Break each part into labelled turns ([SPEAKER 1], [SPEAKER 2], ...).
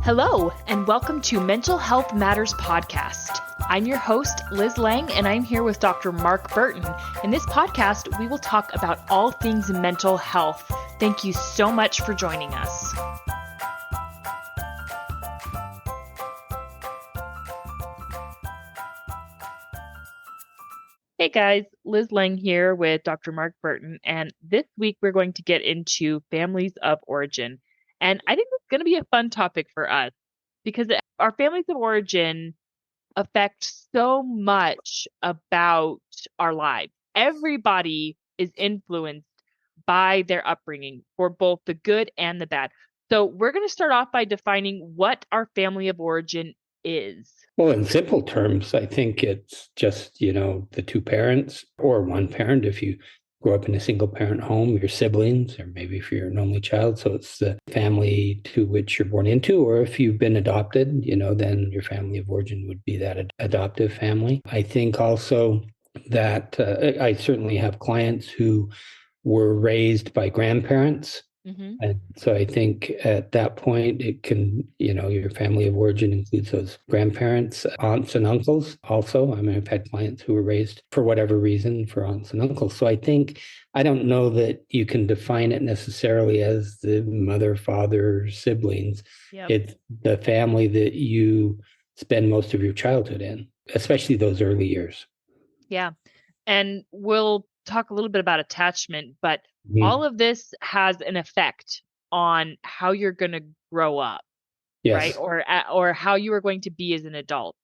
[SPEAKER 1] Hello, and welcome to Mental Health Matters Podcast. I'm your host, Liz Lang, and I'm here with Dr. Mark Burton. In this podcast, we will talk about all things mental health. Thank you so much for joining us. Hey guys, Liz Lang here with Dr. Mark Burton, and this week we're going to get into families of origin. And I think it's going to be a fun topic for us because our families of origin affect so much about our lives. Everybody is influenced by their upbringing for both the good and the bad. So we're going to start off by defining what our family of origin is.
[SPEAKER 2] Well, in simple terms, I think it's just, the two parents or one parent. If you grow up in a single parent home, your siblings, or maybe if you're an only child, so it's the family to which you're born into, or if you've been adopted, then your family of origin would be that adoptive family. I think also that I certainly have clients who were raised by grandparents.
[SPEAKER 1] Mm-hmm.
[SPEAKER 2] And so I think at that point, it can, your family of origin includes those grandparents, aunts and uncles also. I mean, I've had clients who were raised for whatever reason for aunts and uncles. So I don't know that you can define it necessarily as the mother, father, siblings.
[SPEAKER 1] Yep.
[SPEAKER 2] It's the family that you spend most of your childhood in, especially those early years.
[SPEAKER 1] Yeah. And we'll talk a little bit about attachment, but all of this has an effect on how you're going to grow up,
[SPEAKER 2] yes.
[SPEAKER 1] right? Or how you are going to be as an adult.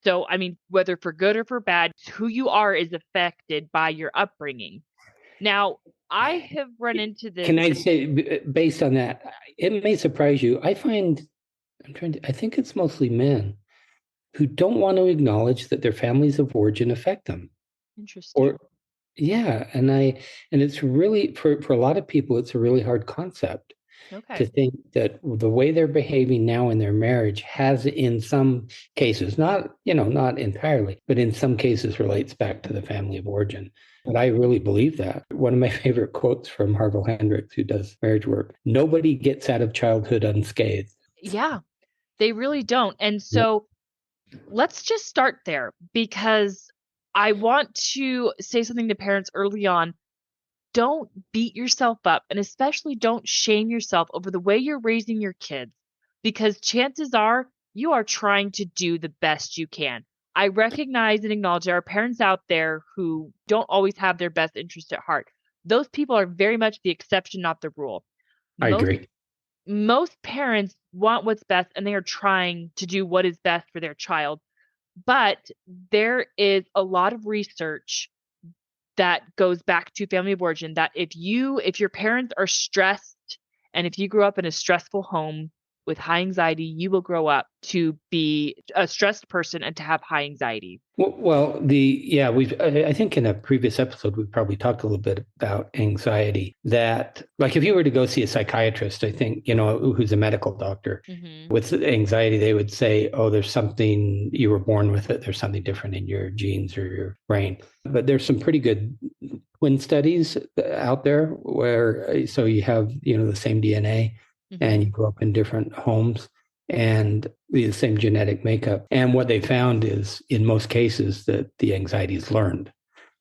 [SPEAKER 1] So, I mean, whether for good or for bad, who you are is affected by your upbringing. Now, I have run into this.
[SPEAKER 2] Can I say, based on that, it may surprise you. I think it's mostly men who don't want to acknowledge that their families of origin affect them.
[SPEAKER 1] Interesting.
[SPEAKER 2] Yeah, and it's really for a lot of people, it's a really hard concept to think that the way they're behaving now in their marriage has, in some cases, not entirely, but in some cases relates back to the family of origin. But I really believe that. One of my favorite quotes from Harville Hendricks, who does marriage work: "Nobody gets out of childhood unscathed."
[SPEAKER 1] Yeah, they really don't. And so let's just start there, because I want to say something to parents early on. Don't beat yourself up, and especially don't shame yourself over the way you're raising your kids, because chances are you are trying to do the best you can. I recognize and acknowledge there are parents out there who don't always have their best interest at heart. Those people are very much the exception, not the rule.
[SPEAKER 2] I agree.
[SPEAKER 1] Most parents want what's best, and they are trying to do what is best for their child. But there is a lot of research that goes back to family of origin that if your parents are stressed, and if you grew up in a stressful home with high anxiety, you will grow up to be a stressed person and to have high anxiety.
[SPEAKER 2] Well, I think in a previous episode, we probably talked a little bit about anxiety, that like if you were to go see a psychiatrist, I think, who's a medical doctor with anxiety, they would say, oh, there's something, you were born with it. There's something different in your genes or your brain. But there's some pretty good twin studies out there where, so you have, the same DNA and you grow up in different homes and the same genetic makeup. And what they found is, in most cases, that the anxiety is learned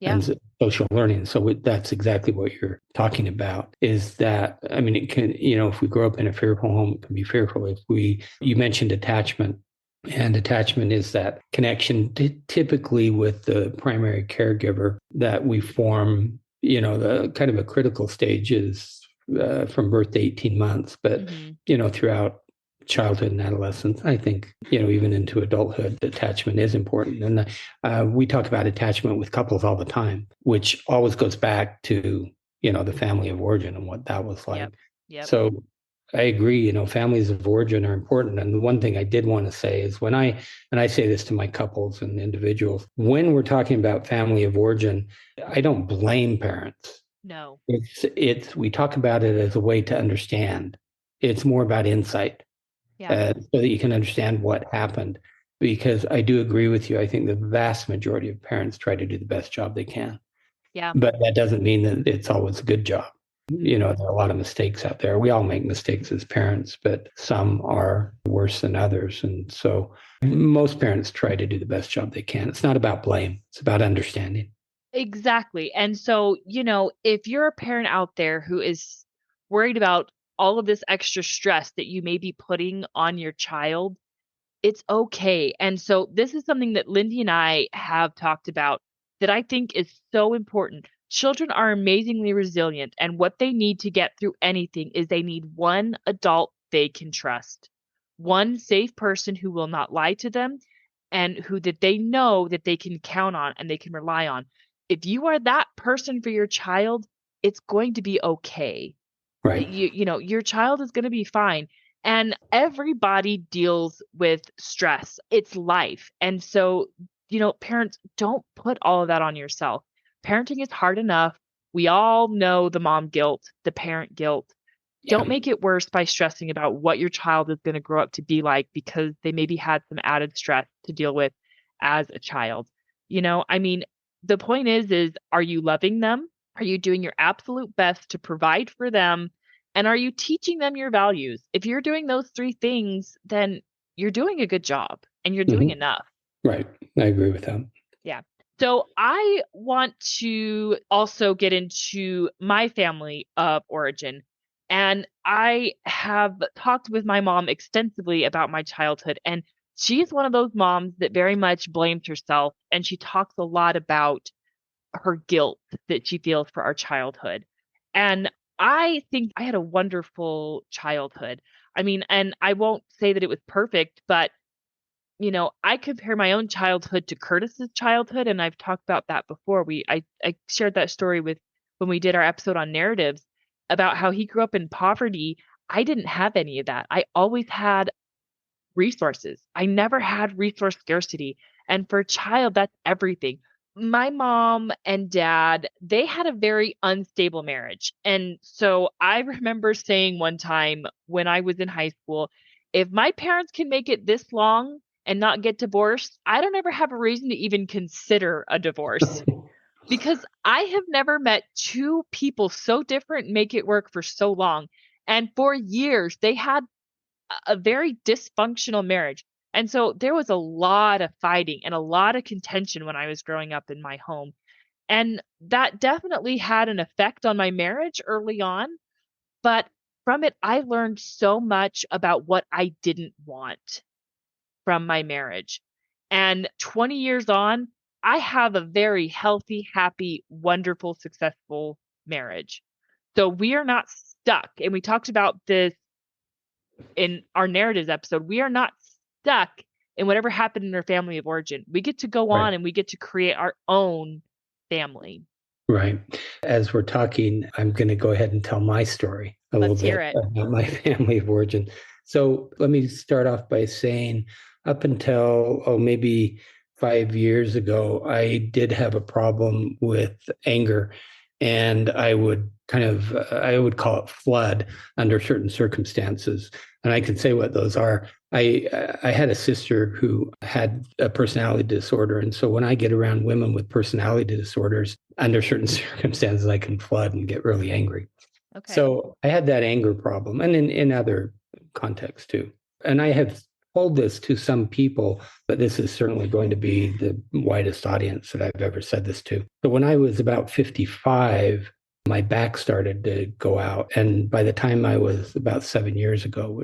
[SPEAKER 2] and social learning. So that's exactly what you're talking about, is that, I mean, it can, if we grow up in a fearful home, it can be fearful. You mentioned attachment, and attachment is that connection typically with the primary caregiver that we form, the kind of a critical stage is from birth to 18 months, but, throughout childhood and adolescence, I think, even into adulthood, attachment is important. And we talk about attachment with couples all the time, which always goes back to, the family of origin and what that was like.
[SPEAKER 1] Yep.
[SPEAKER 2] So I agree, families of origin are important. And the one thing I did want to say is and I say this to my couples and individuals, when we're talking about family of origin, I don't blame parents.
[SPEAKER 1] No.
[SPEAKER 2] We talk about it as a way to understand. It's more about insight. So that you can understand what happened. Because I do agree with you. I think the vast majority of parents try to do the best job they can.
[SPEAKER 1] Yeah.
[SPEAKER 2] But that doesn't mean that it's always a good job. There are a lot of mistakes out there. We all make mistakes as parents, but some are worse than others. And so most parents try to do the best job they can. It's not about blame, it's about understanding.
[SPEAKER 1] Exactly. And so, if you're a parent out there who is worried about all of this extra stress that you may be putting on your child, it's okay. And so this is something that Lindy and I have talked about that I think is so important. Children are amazingly resilient, and what they need to get through anything is they need one adult they can trust. One safe person who will not lie to them and who that they know that they can count on and they can rely on. If you are that person for your child, it's going to be okay.
[SPEAKER 2] Right.
[SPEAKER 1] Your child is going to be fine. And everybody deals with stress. It's life. And so, parents, don't put all of that on yourself. Parenting is hard enough. We all know the mom guilt, the parent guilt.
[SPEAKER 2] Yeah.
[SPEAKER 1] Don't make it worse by stressing about what your child is going to grow up to be like because they maybe had some added stress to deal with as a child. The point is are you loving them? Are you doing your absolute best to provide for them? And are you teaching them your values? If you're doing those three things, then you're doing a good job and you're doing enough.
[SPEAKER 2] Right. I agree with that.
[SPEAKER 1] Yeah. So I want to also get into my family of origin. And I have talked with my mom extensively about my childhood. And she's one of those moms that very much blames herself. And she talks a lot about her guilt that she feels for our childhood. And I think I had a wonderful childhood. I mean, and I won't say that it was perfect, but I compare my own childhood to Curtis's childhood, and I've talked about that before. I shared that story with when we did our episode on narratives about how he grew up in poverty. I didn't have any of that. I always had resources. I never had resource scarcity. And for a child, that's everything. My mom and dad, they had a very unstable marriage. And so I remember saying one time when I was in high school, if my parents can make it this long and not get divorced, I don't ever have a reason to even consider a divorce because I have never met two people so different make it work for so long. And for years, they had a very dysfunctional marriage. And so there was a lot of fighting and a lot of contention when I was growing up in my home. And that definitely had an effect on my marriage early on. But from it, I learned so much about what I didn't want from my marriage. And 20 years on, I have a very healthy, happy, wonderful, successful marriage. So we are not stuck. And we talked about this in our narratives episode. We are not stuck in whatever happened in our family of origin. We get to go on and we get to create our own family.
[SPEAKER 2] Right. As we're talking, I'm going to go ahead and tell my story a little bit about my family of origin. So let me start off by saying up until, maybe 5 years ago, I did have a problem with anger. And I would call it flood under certain circumstances. And I can say what those are. I had a sister who had a personality disorder. And so when I get around women with personality disorders, under certain circumstances, I can flood and get really angry. Okay. So I had that anger problem, and in other contexts too. And I have told this to some people, but this is certainly going to be the widest audience that I've ever said this to. So when I was about 55, my back started to go out. And by the time I was about 7 years ago,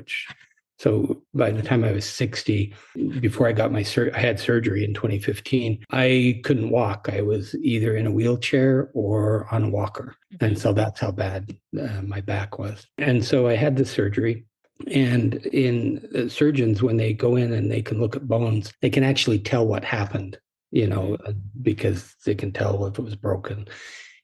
[SPEAKER 2] so by the time I was 60, before I got I had surgery in 2015, I couldn't walk. I was either in a wheelchair or on a walker. Mm-hmm. And so that's how bad my back was. And so I had the surgery. And in surgeons, when they go in and they can look at bones, they can actually tell what happened, because they can tell if it was broken.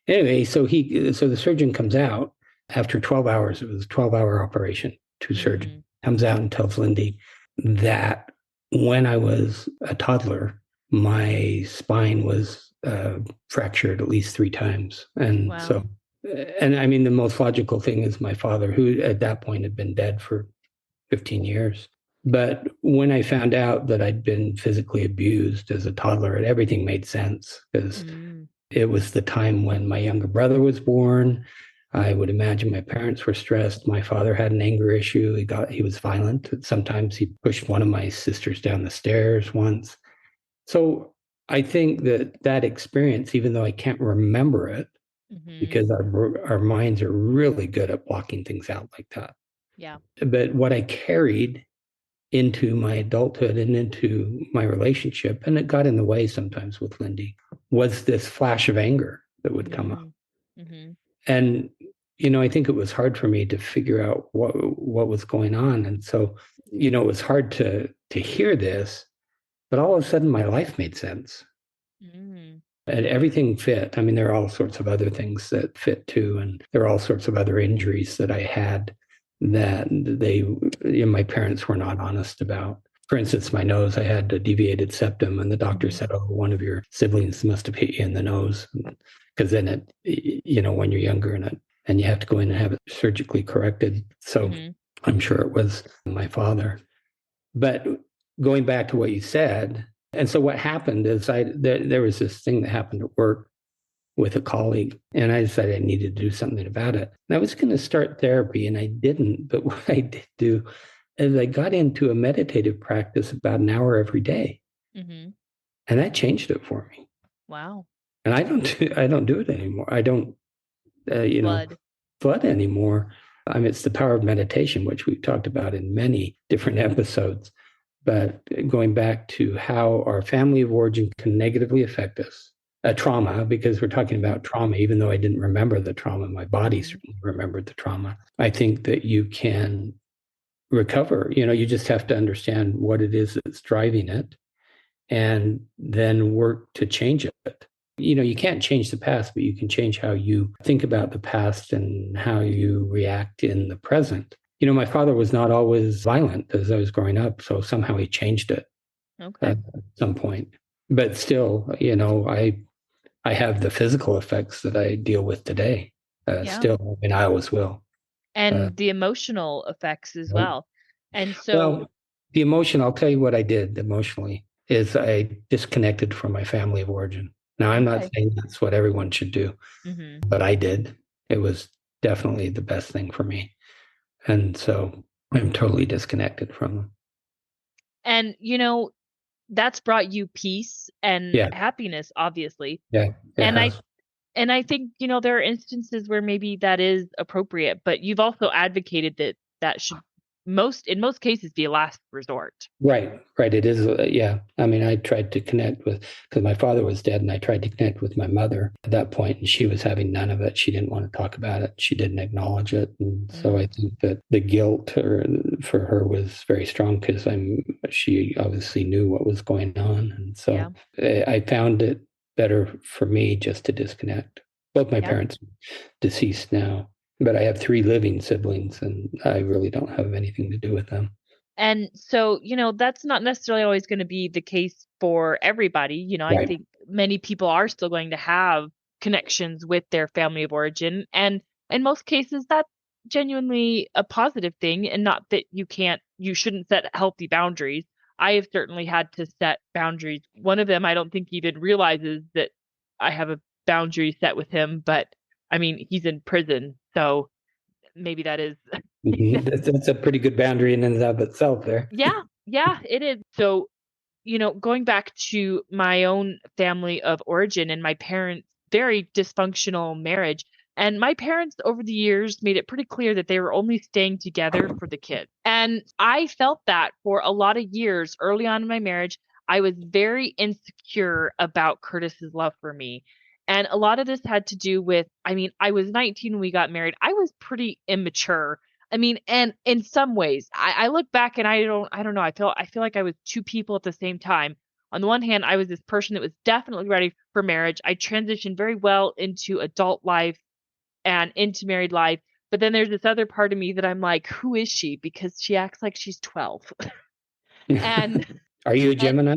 [SPEAKER 2] Anyway, so the surgeon comes out after 12 hours. It was a 12-hour operation, two surgeons. Comes out and tells Lindy that when I was a toddler, my spine was fractured at least 3 times. And wow. And I mean, the most logical thing is my father, who at that point had been dead for 15 years. But when I found out that I'd been physically abused as a toddler, everything made sense because it was the time when my younger brother was born. I would imagine my parents were stressed. My father had an anger issue. He was violent. Sometimes he pushed one of my sisters down the stairs once. So I think that experience, even though I can't remember it,
[SPEAKER 1] Mhm.
[SPEAKER 2] because our minds are really good at blocking things out like that.
[SPEAKER 1] Yeah.
[SPEAKER 2] But what I carried into my adulthood and into my relationship, and it got in the way sometimes with Lindy, was this flash of anger that would come up.
[SPEAKER 1] Mm. Mhm.
[SPEAKER 2] And I think it was hard for me to figure out what was going on. And so, it was hard to hear this, but all of a sudden my life made sense.
[SPEAKER 1] Mm.
[SPEAKER 2] And everything fit. I mean, there are all sorts of other things that fit too. And there are all sorts of other injuries that I had that my parents were not honest about. For instance, my nose, I had a deviated septum, and the doctor
[SPEAKER 1] Mhm.
[SPEAKER 2] said, "Oh, one of your siblings must have hit you in the nose." Because then when you're younger and you have to go in and have it surgically corrected. So
[SPEAKER 1] Mhm.
[SPEAKER 2] I'm sure it was my father. But going back to what you said, and so what happened is there was this thing that happened at work with a colleague, and I decided I needed to do something about it. And I was going to start therapy, and I didn't. But what I did do is I got into a meditative practice about an hour every day,
[SPEAKER 1] Mhm.
[SPEAKER 2] and that changed it for me.
[SPEAKER 1] Wow.
[SPEAKER 2] And I don't do it anymore. I don't
[SPEAKER 1] Blood.
[SPEAKER 2] flood anymore. I mean, it's the power of meditation, which we've talked about in many different episodes. But going back to how our family of origin can negatively affect us, a trauma, because we're talking
[SPEAKER 1] Mhm.
[SPEAKER 2] about trauma, even though I didn't remember the trauma, my body
[SPEAKER 1] Mhm.
[SPEAKER 2] certainly remembered the trauma. I think that you can recover. You just have to understand what it is that's driving it and then work to change it. You can't change the past, but you can change how you think about the past and how you react in the present. My father was not always violent as I was growing up, so somehow he changed it
[SPEAKER 1] Okay.
[SPEAKER 2] at some point. But still, I have the physical effects that I deal with today.
[SPEAKER 1] Yeah.
[SPEAKER 2] Still, I mean, I always will. Uh,
[SPEAKER 1] And the emotional effects as
[SPEAKER 2] right.
[SPEAKER 1] well. And so
[SPEAKER 2] Well, the emotion, I'll tell you what I did emotionally is I disconnected from my family of origin. Now, I'm not
[SPEAKER 1] okay.
[SPEAKER 2] saying that's what everyone should do,
[SPEAKER 1] Mhm.
[SPEAKER 2] but I did. It was definitely the best thing for me. And so I'm totally disconnected from them.
[SPEAKER 1] And, that's brought you peace and
[SPEAKER 2] Yeah.
[SPEAKER 1] happiness, obviously.
[SPEAKER 2] Yeah. It
[SPEAKER 1] And I
[SPEAKER 2] has.
[SPEAKER 1] and I think, there are instances where maybe that is appropriate, but you've also advocated that that should in most cases be a last resort.
[SPEAKER 2] Right, right. It is, yeah. I mean, I tried to connect because my father was dead, and I tried to connect with my mother at that point, and she was having none of it. She didn't want to talk about it. She didn't acknowledge it, and so I
[SPEAKER 1] Mm.
[SPEAKER 2] think that the guilt for her was very strong because she obviously knew what was going on, and
[SPEAKER 1] Yeah.
[SPEAKER 2] so I found it better for me just to disconnect. Both my
[SPEAKER 1] Yeah.
[SPEAKER 2] parents are deceased now, but I have three living siblings, and I really don't have anything to do with them.
[SPEAKER 1] And so, that's not necessarily always going to be the case for everybody. I
[SPEAKER 2] Right.
[SPEAKER 1] think many people are still going to have connections with their family of origin. And in most cases, that's genuinely a positive thing. And not that you shouldn't set healthy boundaries. I have certainly had to set boundaries. One of them, I don't think even realizes that I have a boundary set with him, but I mean, he's in prison. So maybe that is.
[SPEAKER 2] That's a pretty good boundary in and of itself there.
[SPEAKER 1] Yeah, yeah, it is. So, going back to my own family of origin and my parents' very dysfunctional marriage. And my parents, over the years, made it pretty clear that they were only staying together for the kids. And I felt that for a lot of years early on in my marriage. I was very insecure about Curtis's love for me. And a lot of this had to do with, I mean, I was 19 when we got married. I was pretty immature. I mean, and in some ways, I look back and I don't know. I feel like I was two people at the same time. On the one hand, I was this person that was definitely ready for marriage. I transitioned very well into adult life and into married life. But then there's this other part of me that I'm like, who is she? Because she acts like she's 12. and
[SPEAKER 2] Are you a
[SPEAKER 1] and
[SPEAKER 2] Gemini?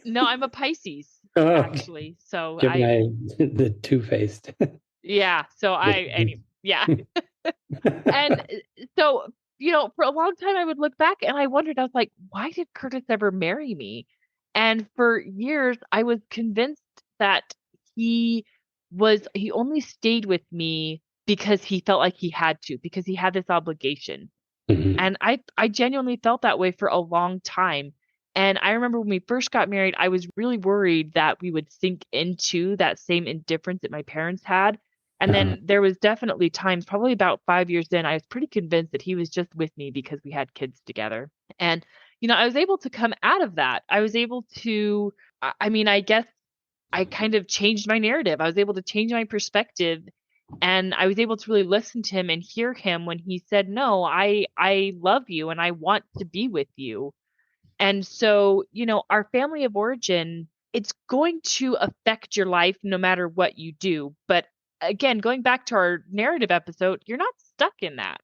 [SPEAKER 1] no, I'm a Pisces
[SPEAKER 2] Oh, okay.
[SPEAKER 1] actually. So
[SPEAKER 2] Gemini, the two-faced.
[SPEAKER 1] yeah. So yeah. And so, for a long time, I would look back and I wondered, I was like, why did Curtis ever marry me? And for years, I was convinced that he he only stayed with me. because he felt like he had to, because he had this obligation.
[SPEAKER 2] Hmm.
[SPEAKER 1] And I genuinely felt that way for a long time. And I remember when we first got married, I was really worried that we would sink into that same indifference that my parents had. And
[SPEAKER 2] Uh-huh.
[SPEAKER 1] then there was definitely times, probably about 5 years in, I was pretty convinced that he was just with me because we had kids together. And, I was able to come out of that. I was able to, I mean, I guess I kind of changed my narrative. I was able to change my perspective, and I was able to really listen to him and hear him when he said, "No, I love you and I want to be with you." And so, our family of origin, it's going to affect your life no matter what you do. But again, going back to our narrative episode, you're not stuck in that.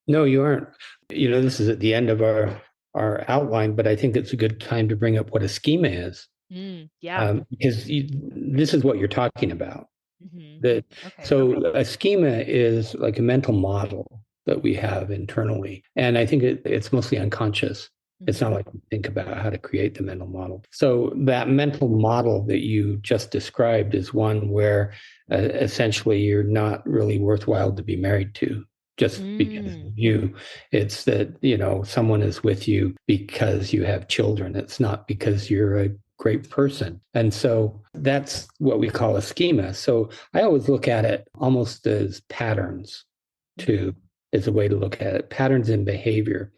[SPEAKER 2] No, you aren't. This is at the end of our outline, but I think it's a good time to bring up what a schema is,
[SPEAKER 1] Yeah.
[SPEAKER 2] because this is what you're talking about.
[SPEAKER 1] Hmm.
[SPEAKER 2] That
[SPEAKER 1] Okay.
[SPEAKER 2] so a schema is like a mental model that we have internally, and I think it's mostly unconscious. It's not
[SPEAKER 1] Hmm.
[SPEAKER 2] like we think about how to create the mental model. So that mental model that you just described is one where essentially you're not really worthwhile to be married to just because
[SPEAKER 1] Mm.
[SPEAKER 2] of you. It's that, someone is with you because you have children. It's not because you're a great person. And so that's what we call a schema. So I always look at it almost as patterns, too,
[SPEAKER 1] Hmm.
[SPEAKER 2] is a way to look at it, patterns in behavior.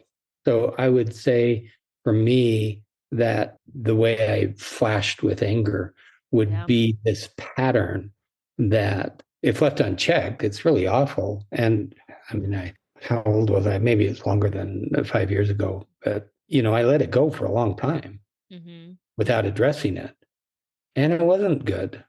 [SPEAKER 2] So I would say for me that the way I flashed with anger would
[SPEAKER 1] Yeah.
[SPEAKER 2] be this pattern that, if left unchecked, it's really awful. And I mean, how old was I? Maybe it's longer than 5 years ago, but I let it go for a long time
[SPEAKER 1] Hmm.
[SPEAKER 2] without addressing it. And it wasn't good.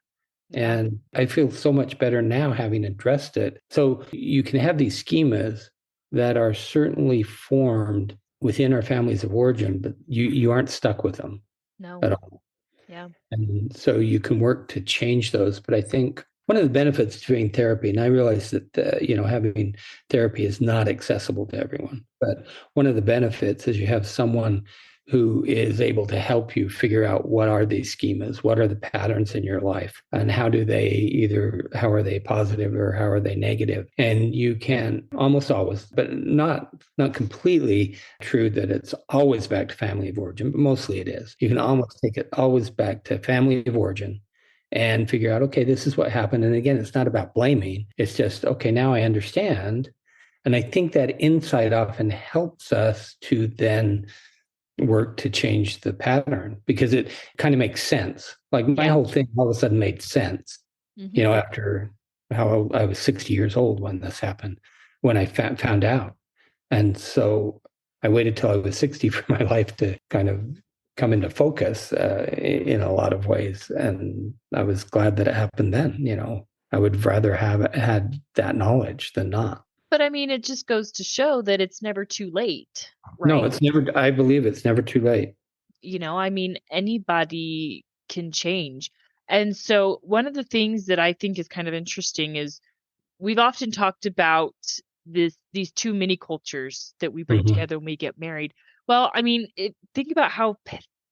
[SPEAKER 1] Yeah.
[SPEAKER 2] And I feel so much better now having addressed it. So you can have these schemas that are certainly formed within our families of origin, but you aren't stuck with them
[SPEAKER 1] No.
[SPEAKER 2] at all.
[SPEAKER 1] Yeah.
[SPEAKER 2] And so you can work to change those. But I think one of the benefits of doing therapy, and I realize that, having therapy is not accessible to everyone, but one of the benefits is you have someone who is able to help you figure out what are these schemas, what are the patterns in your life, and how are they positive or how are they negative? And you can almost always, but not completely true that it's always back to family of origin, but mostly it is. You can almost take it always back to family of origin and figure out, okay, this is what happened. And again, it's not about blaming. It's just, okay, now I understand. And I think that insight often helps us to then work to change the pattern because it kind of makes sense. Like my
[SPEAKER 1] Yeah.
[SPEAKER 2] whole thing all of a sudden made sense,
[SPEAKER 1] Hmm.
[SPEAKER 2] after how I was 60 years old when this happened, when I found out. And so I waited till I was 60 for my life to kind of come into focus in a lot of ways. And I was glad that it happened then. I would rather have had that knowledge than not.
[SPEAKER 1] But I mean, it just goes to show that it's never too late,
[SPEAKER 2] No,
[SPEAKER 1] right?
[SPEAKER 2] I believe it's never too late.
[SPEAKER 1] I mean, anybody can change. And so one of the things that I think is kind of interesting is we've often talked about these two mini cultures that we bring
[SPEAKER 2] Hmm.
[SPEAKER 1] together when we get married. Well, I mean, think about how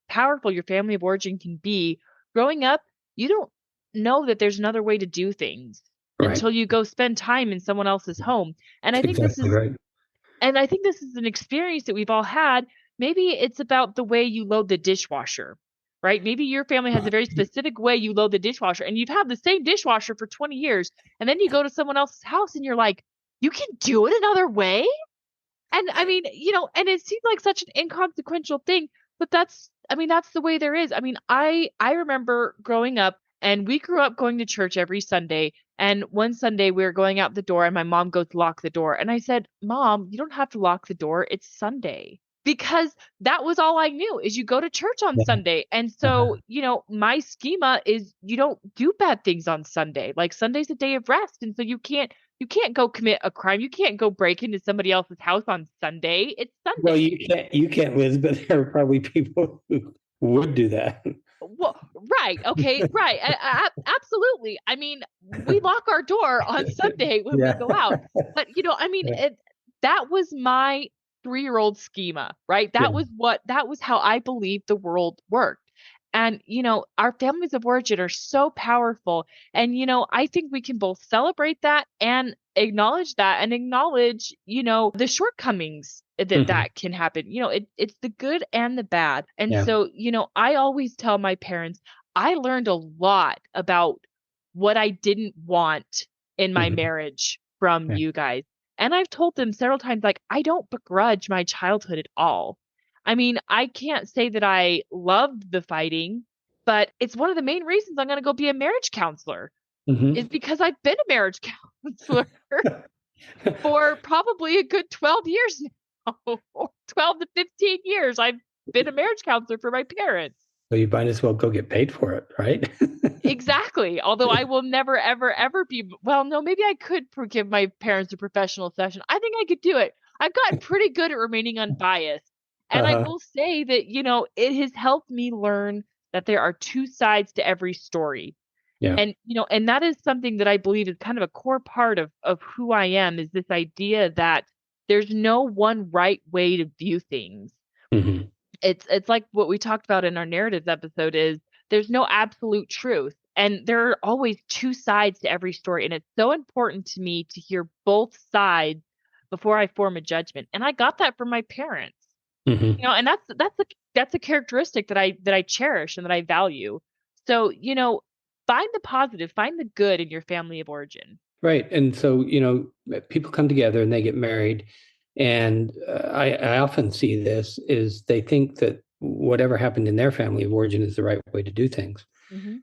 [SPEAKER 1] powerful your family of origin can be. Growing up, you don't know that there's another way to do things
[SPEAKER 2] Right.
[SPEAKER 1] until you go spend time in someone else's home. And I
[SPEAKER 2] That's
[SPEAKER 1] think this
[SPEAKER 2] exactly
[SPEAKER 1] is
[SPEAKER 2] right.
[SPEAKER 1] And I think this is an experience that we've all had. Maybe it's about the way you load the dishwasher, right? Maybe your family has a very specific way you load the dishwasher, and you've had the same dishwasher for 20 years. And then you go to someone else's house and you're like, you can do it another way? And I mean, and it seems like such an inconsequential thing, but that's the way there is. I mean, I remember growing up, and we grew up going to church every Sunday. And one Sunday we were going out the door and my mom goes to lock the door. And I said, "Mom, you don't have to lock the door. It's Sunday." Because that was all I knew is you go to church on
[SPEAKER 2] Yeah.
[SPEAKER 1] Sunday. And so,
[SPEAKER 2] Uh-huh.
[SPEAKER 1] my schema is you don't do bad things on Sunday. Like Sunday's a day of rest. And so you can't go commit a crime. You can't go break into somebody else's house on Sunday. It's
[SPEAKER 2] Well,
[SPEAKER 1] Sunday.
[SPEAKER 2] you can't, Liz, but there are probably people who would do that.
[SPEAKER 1] Well, right. Okay. Right. Absolutely. I mean, we lock our door on Sunday when we
[SPEAKER 2] Yeah.
[SPEAKER 1] go out. But, I mean, that was my 3-year-old schema, right?
[SPEAKER 2] Yeah.
[SPEAKER 1] That was how I believed the world worked. And, our families of origin are so powerful. And, I think we can both celebrate that and acknowledge that and acknowledge, the shortcomings that
[SPEAKER 2] Hmm.
[SPEAKER 1] that can happen. It's the good and the bad. And
[SPEAKER 2] Yeah.
[SPEAKER 1] so, I always tell my parents, I learned a lot about what I didn't want in my
[SPEAKER 2] Hmm.
[SPEAKER 1] marriage from
[SPEAKER 2] Yeah.
[SPEAKER 1] you guys. And I've told them several times, like, I don't begrudge my childhood at all. I mean, I can't say that I loved the fighting, but it's one of the main reasons I'm gonna go be a marriage counselor, is
[SPEAKER 2] Hmm.
[SPEAKER 1] because I've been a marriage counselor for probably a good 12 years now, or 12 to 15 years. I've been a marriage counselor for my parents.
[SPEAKER 2] So you might as well go get paid for it, right?
[SPEAKER 1] Exactly. Although I will never, ever, ever be, well, no, maybe I could give my parents a professional session. I think I could do it. I've gotten pretty good at remaining unbiased. And I
[SPEAKER 2] Uh-huh.
[SPEAKER 1] will say that, it has helped me learn that there are two sides to every story.
[SPEAKER 2] Yeah.
[SPEAKER 1] And, and that is something that I believe is kind of a core part of who I am, is this idea that there's no one right way to view things.
[SPEAKER 2] Hmm.
[SPEAKER 1] It's like what we talked about in our narratives episode, is there's no absolute truth, and there are always two sides to every story, and it's so important to me to hear both sides before I form a judgment. And I got that from my parents.
[SPEAKER 2] Hmm.
[SPEAKER 1] And that's a characteristic that I cherish and that I value. So, find the positive, find the good in your family of origin.
[SPEAKER 2] Right. And so, people come together and they get married. And I often see this is they think that whatever happened in their family of origin is the right way to do things.
[SPEAKER 1] Hmm.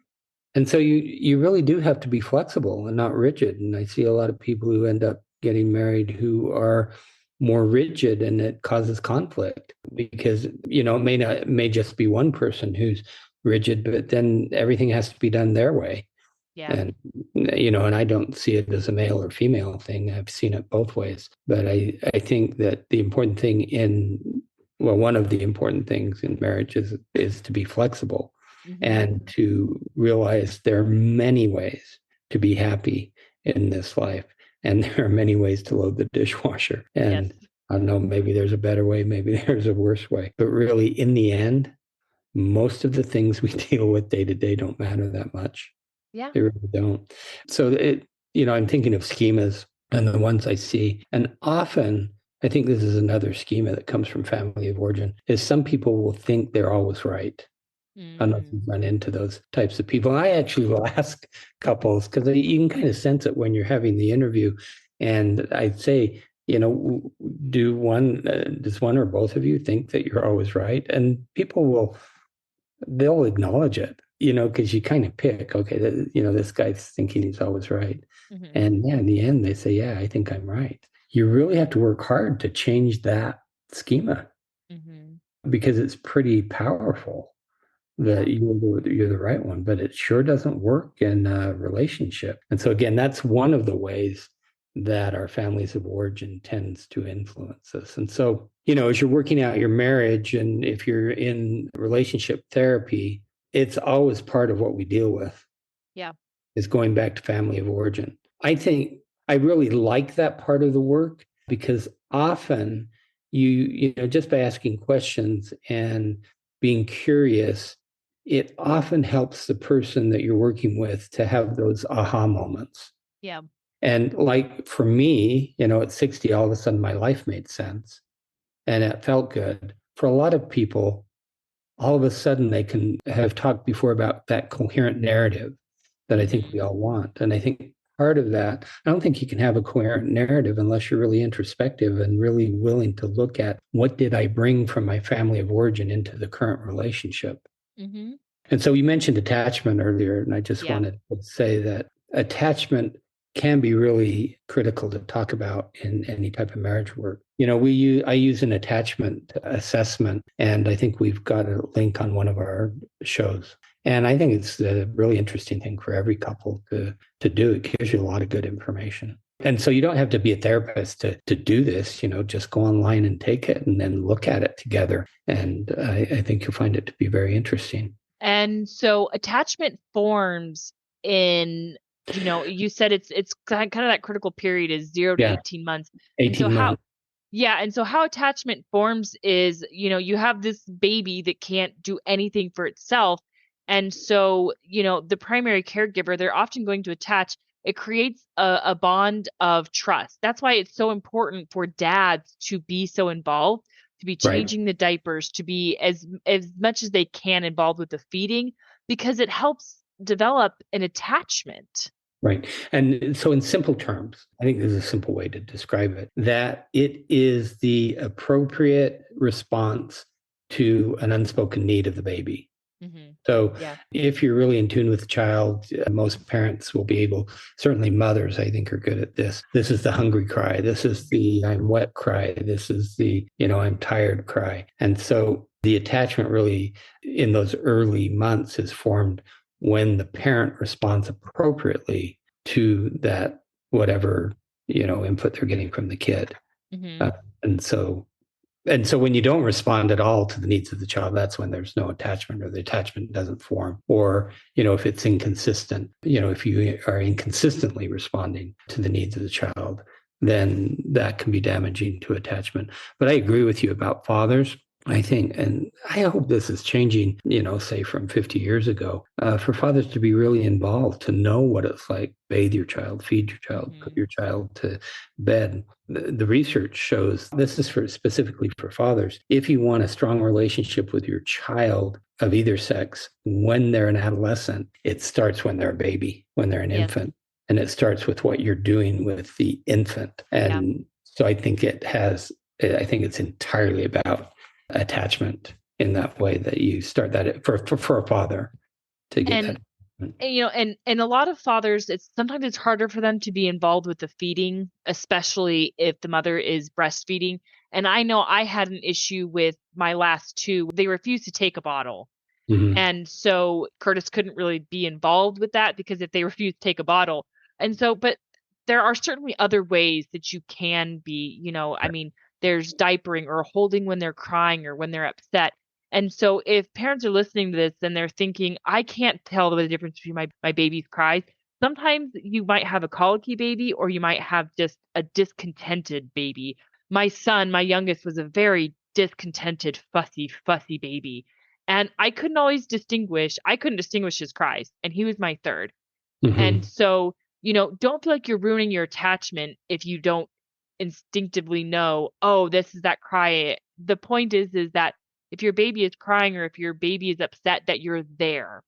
[SPEAKER 2] And so you really do have to be flexible and not rigid. And I see a lot of people who end up getting married who are more rigid, and it causes conflict because, it may just be one person who's rigid, but then everything has to be done their way.
[SPEAKER 1] Yeah.
[SPEAKER 2] And and I don't see it as a male or female thing. I've seen it both ways. But I think that the important thing one of the important things in marriage is to be flexible
[SPEAKER 1] Hmm.
[SPEAKER 2] and to realize there are many ways to be happy in this life. And there are many ways to load the dishwasher.
[SPEAKER 1] Yes.
[SPEAKER 2] And I don't know, maybe there's a better way, maybe there's a worse way. But really, in the end, most of the things we deal with day to day don't matter that much.
[SPEAKER 1] Yeah.
[SPEAKER 2] They really don't. So I'm thinking of schemas and the ones I see. And often I think this is another schema that comes from family of origin, is some people will think they're always right. I don't know if
[SPEAKER 1] Mm.
[SPEAKER 2] you've run into those types of people. And I actually will ask couples because you can kind of sense it when you're having the interview. And I'd say, does one or both of you think that you're always right? And they'll acknowledge it, because you kind of pick, okay, this guy's thinking he's always right.
[SPEAKER 1] Hmm.
[SPEAKER 2] And yeah, in the end, they say, yeah, I think I'm right. You really have to work hard to change that schema
[SPEAKER 1] Hmm.
[SPEAKER 2] because it's pretty powerful
[SPEAKER 1] Yeah.
[SPEAKER 2] that you're the right one, but it sure doesn't work in a relationship. And so again, that's one of the ways that our families of origin tends to influence us. And so, as you're working out your marriage and if you're in relationship therapy, it's always part of what we deal with
[SPEAKER 1] Yeah.
[SPEAKER 2] is going back to family of origin. I think I really like that part of the work because often just by asking questions and being curious, it often helps the person that you're working with to have those aha moments.
[SPEAKER 1] Yeah.
[SPEAKER 2] And like for me, at 60, all of a sudden my life made sense and it felt good. For a lot of people, all of a sudden they can have talked before about that coherent narrative that I think we
[SPEAKER 1] Hmm.
[SPEAKER 2] all want. And I think part of that, I don't think you can have a coherent narrative unless you're really introspective and really willing to look at what did I bring from my family of origin into the current relationship.
[SPEAKER 1] Hmm.
[SPEAKER 2] And so you mentioned attachment earlier, and I just
[SPEAKER 1] Yeah.
[SPEAKER 2] wanted to say that attachment can be really critical to talk about in any type of marriage work. I use an attachment assessment, and I think we've got a link on one of our shows. And I think it's a really interesting thing for every couple to do. It gives you a lot of good information. And so you don't have to be a therapist to do this, just go online and take it and then look at it together. And I think you'll find it to be very interesting.
[SPEAKER 1] And so attachment forms in, you said it's kind of that critical period is 0 to
[SPEAKER 2] Yeah,
[SPEAKER 1] 18 months. And so
[SPEAKER 2] 18 months.
[SPEAKER 1] how attachment forms is, you have this baby that can't do anything for itself. And so, the primary caregiver, they're often going to attach. It creates a bond of trust. That's why it's so important for dads to be so involved, to be
[SPEAKER 2] Right.
[SPEAKER 1] changing the diapers, to be as much as they can involved with the feeding, because it helps develop an attachment.
[SPEAKER 2] Right. And so, in simple terms, I think this is a simple way to describe it, that it is the appropriate response to an unspoken need of the baby.
[SPEAKER 1] Hmm.
[SPEAKER 2] So,
[SPEAKER 1] Yeah.
[SPEAKER 2] if you're really in tune with the child, most parents will be able, certainly mothers, I think, are good at this. This is the hungry cry. This is the I'm wet cry. This is the, I'm tired cry. And so, the attachment really in those early months is formed when the parent responds appropriately to that, whatever, input they're getting from the kid.
[SPEAKER 1] Hmm.
[SPEAKER 2] Uh, and so when you don't respond at all to the needs of the child, that's when there's no attachment or the attachment doesn't form. Or, if it's inconsistent, if you are inconsistently responding to the needs of the child, then that can be damaging to attachment. But I agree with you about fathers. I think, and I hope this is changing, say from 50 years ago, for fathers to be really involved, to know what it's like, bathe your child, feed your child, put
[SPEAKER 1] Hmm.
[SPEAKER 2] your child to bed. The research shows this is specifically for fathers. If you want a strong relationship with your child of either sex when they're an adolescent, it starts when they're a baby, when they're an
[SPEAKER 1] Yes.
[SPEAKER 2] infant. And it starts with what you're doing with the infant.
[SPEAKER 1] Yeah.
[SPEAKER 2] And so I think it's entirely about attachment in that way, that you start that for a father to get that.
[SPEAKER 1] And and a lot of fathers, it's harder for them to be involved with the feeding, especially if the mother is breastfeeding. And I know I had an issue with my last two. They refused to take a bottle.
[SPEAKER 2] Mm-hmm.
[SPEAKER 1] And so Curtis couldn't really be involved with that because if they refuse to take a bottle. And so, but there are certainly other ways that you can be, I mean, there's diapering or holding when they're crying or when they're upset. And so if parents are listening to this and they're thinking, I can't tell the difference between my baby's cries, sometimes you might have a colicky baby or you might have just a discontented baby. My son, my youngest, was a very discontented, fussy baby. And I couldn't distinguish his cries, and he was my third. And
[SPEAKER 2] Mm-hmm.
[SPEAKER 1] so, don't feel like you're ruining your attachment if you don't instinctively know, oh, this is that cry. The point is that if your baby is crying or if your baby is upset, that you're there.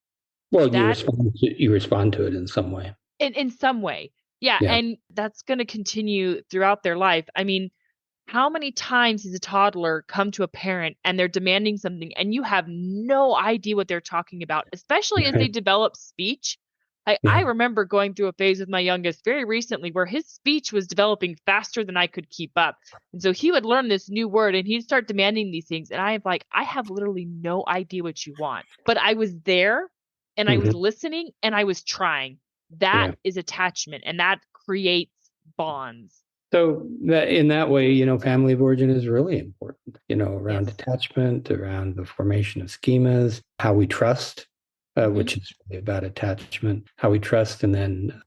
[SPEAKER 2] Well,
[SPEAKER 1] That
[SPEAKER 2] you respond to it in some way.
[SPEAKER 1] in some way. Yeah,
[SPEAKER 2] Yeah.
[SPEAKER 1] and that's going to continue throughout their life. I mean, how many times has a toddler come to a parent and they're demanding something and you have no idea what they're talking about, especially as they
[SPEAKER 2] Right.
[SPEAKER 1] develop speech? I
[SPEAKER 2] Yeah.
[SPEAKER 1] remember going through a phase with my youngest very recently where his speech was developing faster than I could keep up. And so he would learn this new word and he'd start demanding these things. And I'm like, I have literally no idea what you want. But I was there and I was
[SPEAKER 2] Mm-hmm.
[SPEAKER 1] listening and I was trying. That
[SPEAKER 2] Yeah.
[SPEAKER 1] is attachment and that creates bonds.
[SPEAKER 2] So that in that way, family of origin is really important, around
[SPEAKER 1] Yes.
[SPEAKER 2] attachment, around the formation of schemas, how we trust,
[SPEAKER 1] Hmm.
[SPEAKER 2] which is really about attachment, how we trust,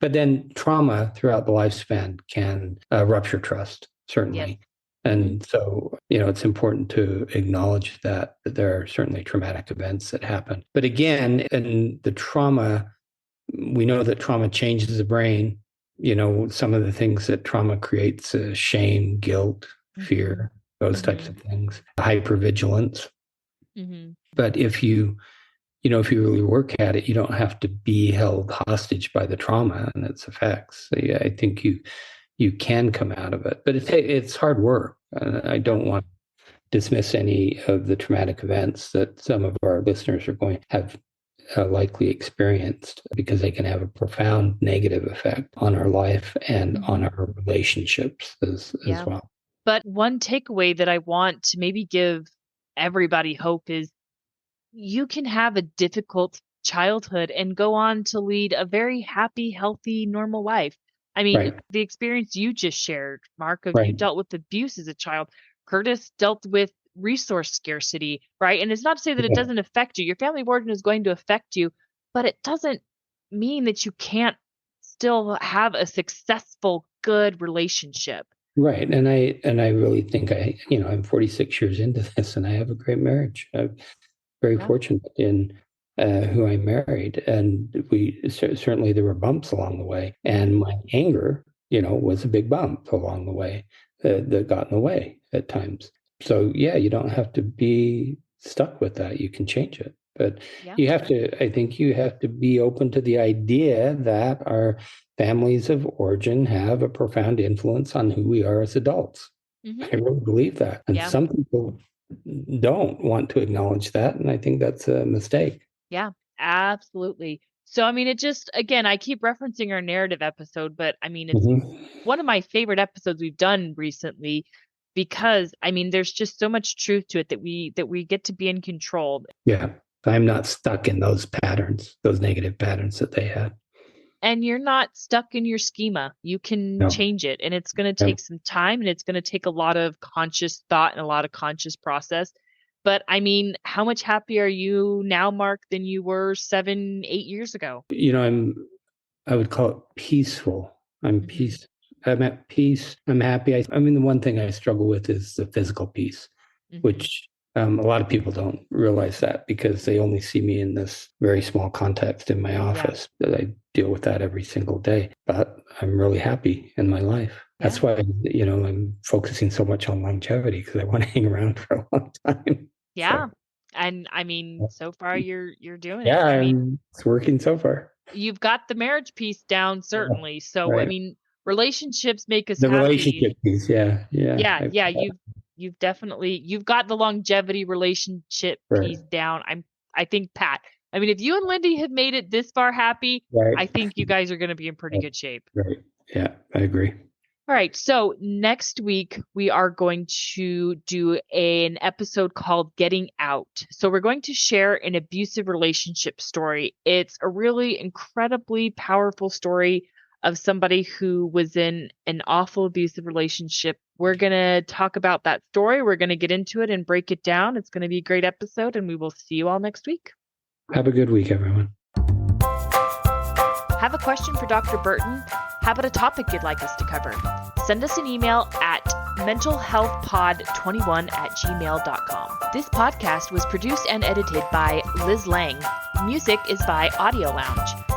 [SPEAKER 2] but then trauma throughout the lifespan can rupture trust,
[SPEAKER 1] Yes.
[SPEAKER 2] certainly.
[SPEAKER 1] Hmm.
[SPEAKER 2] And so, it's important to acknowledge that there are certainly traumatic events that happen. But again, in the trauma, we know that trauma changes the brain. Some of the things that trauma creates: shame, guilt,
[SPEAKER 1] Hmm.
[SPEAKER 2] fear, those types
[SPEAKER 1] Hmm.
[SPEAKER 2] of things, hypervigilance.
[SPEAKER 1] Hmm.
[SPEAKER 2] But if you really work at it, you don't have to be held hostage by the trauma and its effects. So, yeah, I think you can come out of it, but it's hard work. I
[SPEAKER 1] Yeah.
[SPEAKER 2] don't want to dismiss any of the traumatic events that some of our listeners are going to have likely experienced, because they can have a profound negative effect on our life and on
[SPEAKER 1] Hmm.
[SPEAKER 2] our relationships as
[SPEAKER 1] Yeah.
[SPEAKER 2] well.
[SPEAKER 1] But one takeaway that I want to maybe give everybody hope is you can have a difficult childhood and go on to lead a very happy, healthy, normal life. I mean,
[SPEAKER 2] Right.
[SPEAKER 1] the experience you just shared, Mark, of you
[SPEAKER 2] Right.
[SPEAKER 1] dealt with abuse as a child. Curtis dealt with resource scarcity, right? And it's not to say that it
[SPEAKER 2] Yeah.
[SPEAKER 1] doesn't affect you. Your family of origin is going to affect you, but it doesn't mean that you can't still have a successful, good relationship.
[SPEAKER 2] Right. And I really think I'm 46 years into this and I have a great marriage. I'm very
[SPEAKER 1] Yeah.
[SPEAKER 2] fortunate in who I married, and certainly there were bumps along the way, and my anger, was a big bump along the way that got in the way at times. So yeah, you don't have to be stuck with that. You can change it, but
[SPEAKER 1] Yeah.
[SPEAKER 2] I think you have to be open to the idea that our families of origin have a profound influence on who we are as adults.
[SPEAKER 1] Mm-hmm.
[SPEAKER 2] I really believe that. And
[SPEAKER 1] Yeah.
[SPEAKER 2] some people don't want to acknowledge that. And I think that's a mistake.
[SPEAKER 1] Yeah, absolutely. So, I mean, it just, again, I keep referencing our narrative episode, but I mean, it's
[SPEAKER 2] Mhm.
[SPEAKER 1] one of my favorite episodes we've done recently because, I mean, there's just so much truth to it that we get to be in control.
[SPEAKER 2] Yeah. I'm not stuck in those patterns, those negative patterns that they had.
[SPEAKER 1] And you're not stuck in your schema. You can
[SPEAKER 2] No.
[SPEAKER 1] change it. And it's going to
[SPEAKER 2] No.
[SPEAKER 1] take some time and it's going to take a lot of conscious thought and a lot of conscious process. But I mean, how much happier are you now, Mark, than you were 7, 8 years ago?
[SPEAKER 2] I would call it peaceful.
[SPEAKER 1] Hmm.
[SPEAKER 2] I'm at peace. I'm happy. I mean, the one thing I struggle with is the physical peace,
[SPEAKER 1] Hmm.
[SPEAKER 2] which a lot of people don't realize that because they only see me in this very small context in my
[SPEAKER 1] Yeah.
[SPEAKER 2] office. That I deal with that every single day. But I'm really happy in my life.
[SPEAKER 1] Yeah.
[SPEAKER 2] That's why, I'm focusing so much on longevity because I want to hang around for a long time.
[SPEAKER 1] Yeah.
[SPEAKER 2] So,
[SPEAKER 1] And I mean, so far you're doing it.
[SPEAKER 2] yeah,
[SPEAKER 1] I mean,
[SPEAKER 2] it's working so far.
[SPEAKER 1] you've got the marriage piece down
[SPEAKER 2] Yeah,
[SPEAKER 1] certainly. So, I
[SPEAKER 2] right.
[SPEAKER 1] mean, relationships make us
[SPEAKER 2] The
[SPEAKER 1] happy.
[SPEAKER 2] relationship piece. Yeah. Yeah.
[SPEAKER 1] Yeah, yeah, you've definitely you've got the longevity relationship
[SPEAKER 2] Right.
[SPEAKER 1] piece down. I think Pat. I mean, if you and Lindy have made it this far happy,
[SPEAKER 2] Right.
[SPEAKER 1] I think you guys are going to be in pretty good shape.
[SPEAKER 2] Right. Yeah, I agree.
[SPEAKER 1] All right. So next week, we are going to do an episode called Getting Out. So we're going to share an abusive relationship story. It's a really incredibly powerful story of somebody who was in an awful abusive relationship. We're going to talk about that story. We're going to get into it and break it down. It's going to be a great episode, and we will see you all next week.
[SPEAKER 2] Have a good week, everyone.
[SPEAKER 1] Have a question for Dr. Burton? How about a topic you'd like us to cover? Send us an email at mentalhealthpod21@gmail.com. This podcast was produced and edited by Liz Lang. Music is by Audio Lounge.